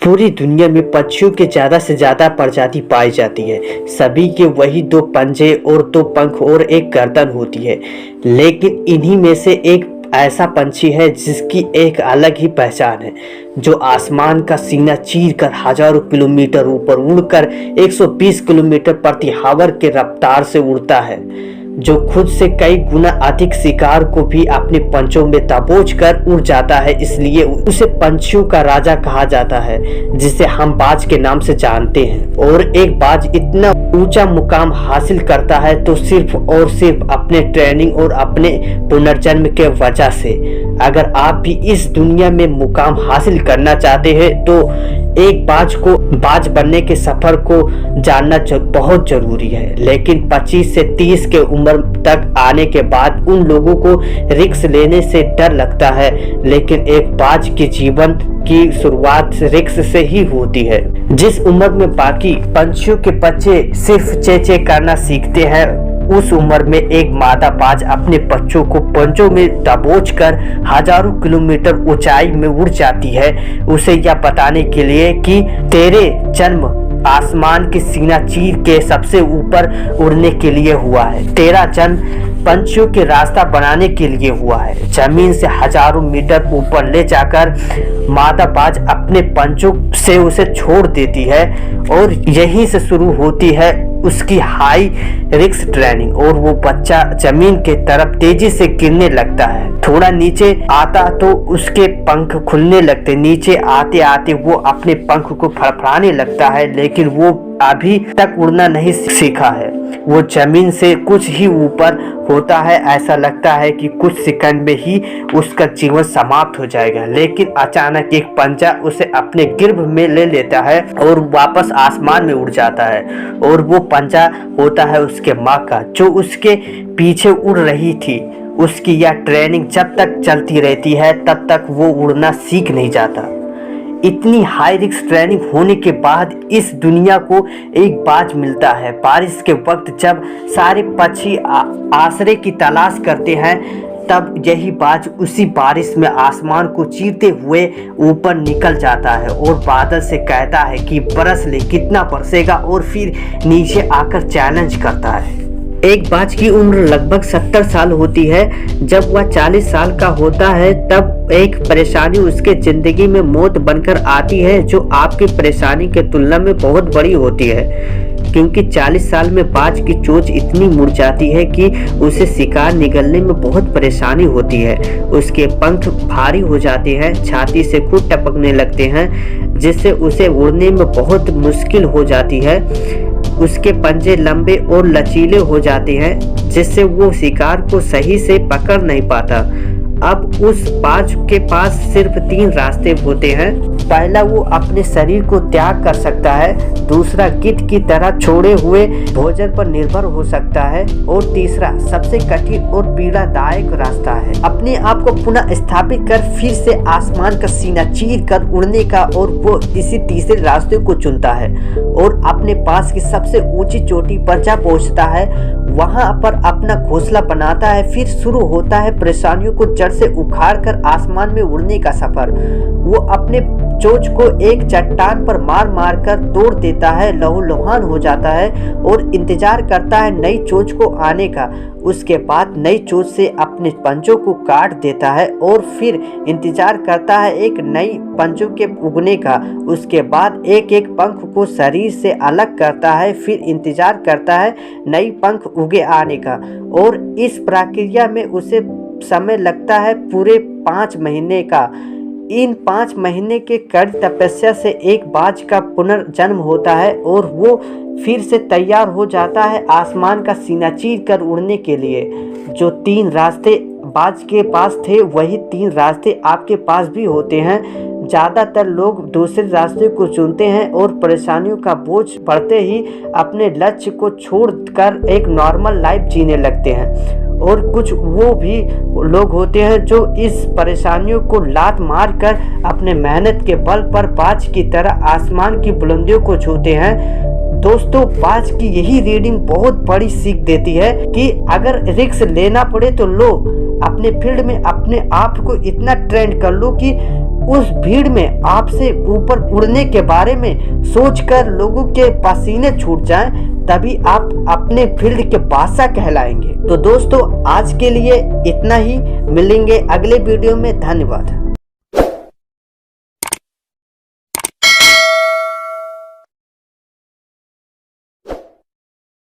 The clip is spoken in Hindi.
पूरी दुनिया में पक्षियों के ज़्यादा से ज़्यादा प्रजाति पाई जाती है। सभी के वही दो पंजे और दो पंख और एक गर्दन होती है, लेकिन इन्हीं में से एक ऐसा पंछी है जिसकी एक अलग ही पहचान है, जो आसमान का सीना चीर कर हजारों किलोमीटर ऊपर उड़कर 120 किलोमीटर प्रति आवर के रफ्तार से उड़ता है, जो खुद से कई गुना अधिक शिकार को भी अपने पंचों में दबोच कर उड़ जाता है। इसलिए उसे पंछियों का राजा कहा जाता है, जिसे हम बाज के नाम से जानते हैं। और एक बाज इतना ऊंचा मुकाम हासिल करता है तो सिर्फ और सिर्फ अपने ट्रेनिंग और अपने पुनर्जन्म के वजह से। अगर आप भी इस दुनिया में मुकाम हासिल करना चाहते हैं तो एक बाज बनने के सफर को जानना बहुत जरूरी है। लेकिन 25 से 30 के उम्र तक आने के बाद उन लोगों को रिस्क लेने से डर लगता है, लेकिन एक बाज के जीवन की शुरुआत रिस्क से ही होती है। जिस उम्र में बाकी पंछियों के बच्चे सिर्फ चेचे करना सीखते हैं, उस उम्र में एक मादा बाज अपने बच्चों को पंजों में दबोचकर हजारों किलोमीटर ऊंचाई में उड़ जाती है, उसे यह बताने के लिए कि तेरे जन्म आसमान के सीना चीर के सबसे ऊपर उड़ने के लिए हुआ है। तेरा जन्म पंछियों के रास्ता बनाने के लिए हुआ है। जमीन से हजारों मीटर ऊपर ले जाकर मादा बाज अपने पंचों से उसे छोड़ देती है और यहीं से शुरू होती है उसकी हाई रिस्क ट्रेनिंग। और वो बच्चा जमीन के तरफ तेजी से गिरने लगता है। थोड़ा नीचे आता तो उसके पंख खुलने लगते, नीचे आते आते वो अपने पंख को फड़फड़ाने लगता है, लेकिन वो अभी तक उड़ना नहीं सीखा है। वो जमीन से कुछ ही ऊपर होता है, ऐसा लगता है कि कुछ सेकंड में ही उसका जीवन समाप्त हो जाएगा। लेकिन अचानक एक पंजा उसे अपने गिर्भ में ले लेता है और वापस आसमान में उड़ जाता है। और वो पंजा होता है उसके माँ का, जो उसके पीछे उड़ रही थी। उसकी यह ट्रेनिंग जब तक चलती रहती है तब तक वो उड़ना सीख नहीं जाता। इतनी हाई रिस्क ट्रेनिंग होने के बाद इस दुनिया को एक बाज मिलता है। बारिश के वक्त जब सारे पक्षी आश्रय की तलाश करते हैं, तब यही बाज उसी बारिश में आसमान को चीरते हुए ऊपर निकल जाता है और बादल से कहता है कि बरस ले, कितना बरसेगा, और फिर नीचे आकर चैलेंज करता है। एक बाज की उम्र लगभग 70 साल होती है। जब वह 40 साल का होता है तब एक परेशानी उसके जिंदगी में मौत बनकर आती है, जो आपकी परेशानी के तुलना में बहुत बड़ी होती है, क्योंकि 40 साल में बाज की चोंच इतनी मुड़ जाती है कि उसे शिकार निगलने में बहुत परेशानी होती है। उसके पंख भारी हो जाते हैं, छाती से खून टपकने लगते हैं, जिससे उसे उड़ने में बहुत मुश्किल हो जाती है। उसके पंजे लंबे और लचीले हो जाते हैं, जिससे वो शिकार को सही से पकड़ नहीं पाता। अब उस बाज के पास सिर्फ 3 रास्ते होते हैं। पहला, वो अपने शरीर को त्याग कर सकता है। दूसरा, गिद्ध की तरह छोड़े हुए भोजन पर निर्भर हो सकता है। और तीसरा, सबसे कठिन और पीड़ादायक रास्ता है अपने आप को पुनः स्थापित कर फिर से आसमान का सीना चीर कर उड़ने का। और वो इसी तीसरे रास्ते को चुनता है और अपने पास की सबसे ऊंची चोटी पर जा पहुंचता है। वहां पर अपना घोंसला बनाता है। फिर शुरू होता है परेशानियों को जड़ से उखाड़ कर आसमान में उड़ने का सफर। वो अपने चोंच को एक चट्टान पर मार मार कर तोड़ देता है, लहूलुहान हो जाता है और इंतजार करता है नई चोंच को आने का। उसके बाद नई चोंच से अपने पंजों को काट देता है और फिर इंतजार करता है एक नई पंजों के उगने का। उसके बाद एक एक पंख को शरीर से अलग करता है, फिर इंतजार करता है नई पंख उगे आने का। और इस प्रक्रिया में उसे समय लगता है पूरे 5 महीने का। इन 5 महीने के कड़ी तपस्या से एक बाज का पुनर्जन्म होता है और वो फिर से तैयार हो जाता है आसमान का सीना चीर कर उड़ने के लिए। जो 3 रास्ते बाज के पास थे, वही 3 रास्ते आपके पास भी होते हैं। ज़्यादातर लोग दूसरे रास्ते को चुनते हैं और परेशानियों का बोझ पड़ते ही अपने लक्ष्य को छोड़कर एक नॉर्मल लाइफ जीने लगते हैं। और कुछ वो भी लोग होते हैं जो इस परेशानियों को लात मार कर अपने मेहनत के बल पर बाज की तरह आसमान की बुलंदियों को छूते हैं। दोस्तों, बाज की यही रीडिंग बहुत बड़ी सीख देती है कि अगर रिस्क लेना पड़े तो लो, अपने फील्ड में अपने आप को इतना ट्रेंड कर लो कि उस भीड़ में आपसे ऊपर उड़ने के बारे में सोचकर लोगों के पसीने छूट जाएं, तभी आप अपने फील्ड के बादशाह कहलाएंगे। तो दोस्तों आज के लिए इतना ही, मिलेंगे अगले वीडियो में। धन्यवाद।